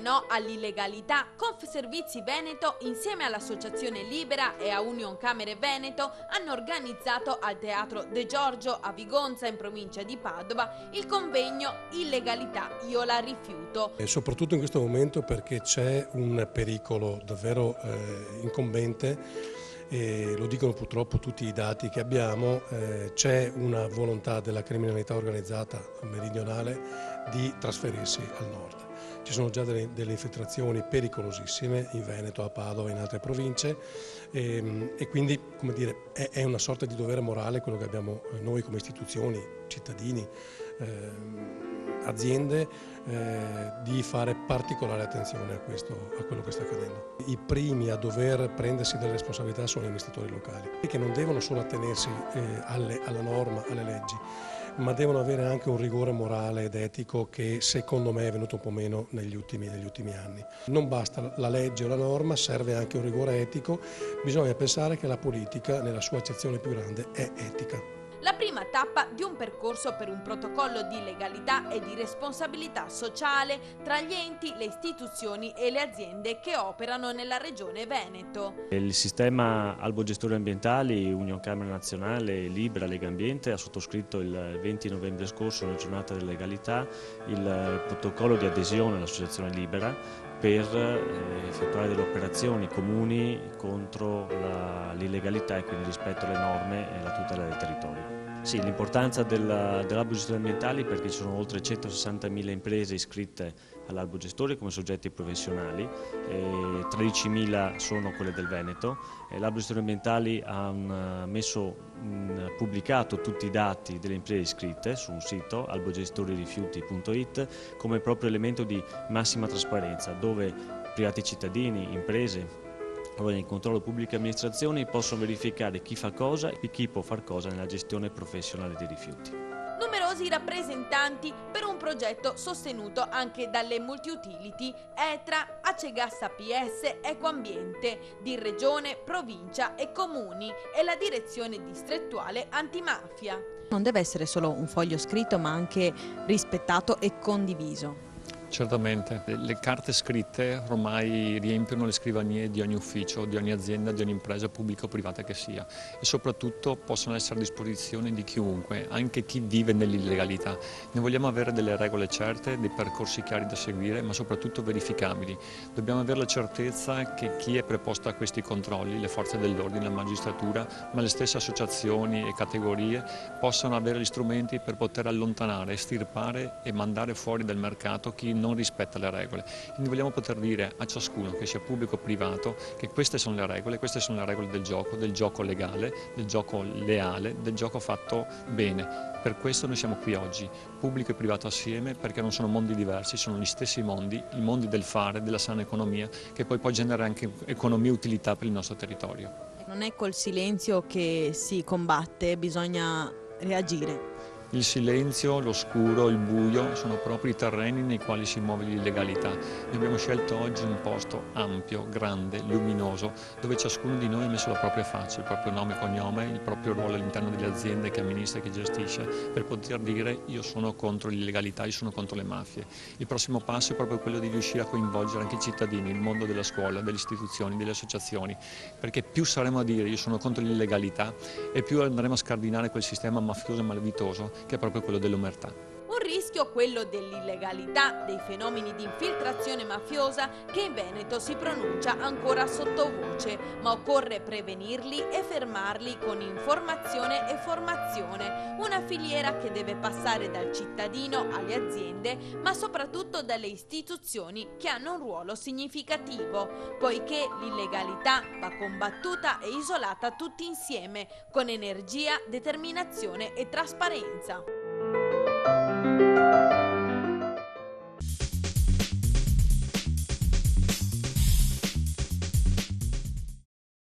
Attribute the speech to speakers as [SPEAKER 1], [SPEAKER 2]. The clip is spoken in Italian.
[SPEAKER 1] no all'illegalità, Confservizi Veneto, insieme all'Associazione Libera e a Union Camere Veneto, hanno organizzato al Teatro De Giorgio a Vigonza, in provincia di Padova, il convegno Illegalità, io la rifiuto.
[SPEAKER 2] E soprattutto in questo momento perché c'è un pericolo davvero incombente. E lo dicono purtroppo tutti i dati che abbiamo, c'è una volontà della criminalità organizzata meridionale di trasferirsi al nord. Ci sono già delle infiltrazioni pericolosissime in Veneto, a Padova e in altre province e quindi, come dire, è una sorta di dovere morale quello che abbiamo noi come istituzioni, cittadini, aziende, di fare particolare attenzione a quello che sta accadendo. I primi a dover prendersi delle responsabilità sono gli amministratori locali, che non devono solo attenersi alla norma, alle leggi, ma devono avere anche un rigore morale ed etico che secondo me è venuto un po' meno negli ultimi anni. Non basta la legge o la norma, serve anche un rigore etico, bisogna pensare che la politica nella sua accezione più grande è etica.
[SPEAKER 1] La prima tappa di un percorso per un protocollo di legalità e di responsabilità sociale tra gli enti, le istituzioni e le aziende che operano nella regione Veneto.
[SPEAKER 3] Il sistema Albo Gestori Ambientali, Union Camere Nazionale, Libera, Lega Ambiente ha sottoscritto il 20 novembre scorso, nella giornata della legalità, il protocollo di adesione all'Associazione Libera per effettuare delle operazioni comuni contro l'illegalità e quindi rispetto alle norme e la tutela del territorio. Sì, l'importanza dell'Albo Gestori Ambientali perché ci sono oltre 160.000 imprese iscritte all'Albo Gestori come soggetti professionali, 13.000 sono quelle del Veneto. L'Albo Gestori Ambientali ha pubblicato tutti i dati delle imprese iscritte su un sito albogestoririfiuti.it come proprio elemento di massima trasparenza, dove privati cittadini, imprese, organi di controllo pubbliche amministrazioni possono verificare chi fa cosa e chi può far cosa nella gestione professionale dei rifiuti.
[SPEAKER 1] Numerosi rappresentanti per un progetto sostenuto anche dalle multi-utility ETRA, Acegas APS, Ecoambiente di Regione, Provincia e Comuni e la Direzione Distrettuale Antimafia.
[SPEAKER 4] Non deve essere solo un foglio scritto ma anche rispettato e condiviso.
[SPEAKER 5] Certamente, le carte scritte ormai riempiono le scrivanie di ogni ufficio, di ogni azienda, di ogni impresa pubblica o privata che sia e soprattutto possono essere a disposizione di chiunque, anche chi vive nell'illegalità. Noi vogliamo avere delle regole certe, dei percorsi chiari da seguire ma soprattutto verificabili. Dobbiamo avere la certezza che chi è preposto a questi controlli, le forze dell'ordine, la magistratura, ma le stesse associazioni e categorie possano avere gli strumenti per poter allontanare, estirpare e mandare fuori dal mercato chi non rispetta le regole. Quindi vogliamo poter dire a ciascuno, che sia pubblico o privato, che queste sono le regole del gioco legale, del gioco leale, del gioco fatto bene. Per questo noi siamo qui oggi, pubblico e privato assieme, perché non sono mondi diversi, sono gli stessi mondi, i mondi del fare, della sana economia, che poi può generare anche economia e utilità per il nostro territorio.
[SPEAKER 4] Non è col silenzio che si combatte, bisogna reagire.
[SPEAKER 5] Il silenzio, l'oscuro, il buio sono proprio i terreni nei quali si muove l'illegalità. Noi abbiamo scelto oggi un posto ampio, grande, luminoso, dove ciascuno di noi ha messo la propria faccia, il proprio nome e cognome, il proprio ruolo all'interno delle aziende che amministra e che gestisce, per poter dire io sono contro l'illegalità, io sono contro le mafie. Il prossimo passo è proprio quello di riuscire a coinvolgere anche i cittadini, il mondo della scuola, delle istituzioni, delle associazioni, perché più saremo a dire io sono contro l'illegalità e più andremo a scardinare quel sistema mafioso e malavitoso che è proprio quello dell'omertà.
[SPEAKER 1] Un rischio quello dell'illegalità, dei fenomeni di infiltrazione mafiosa che in Veneto si pronuncia ancora sottovoce, ma occorre prevenirli e fermarli con informazione e formazione, una filiera che deve passare dal cittadino alle aziende, ma soprattutto dalle istituzioni che hanno un ruolo significativo, poiché l'illegalità va combattuta e isolata tutti insieme, con energia, determinazione e trasparenza.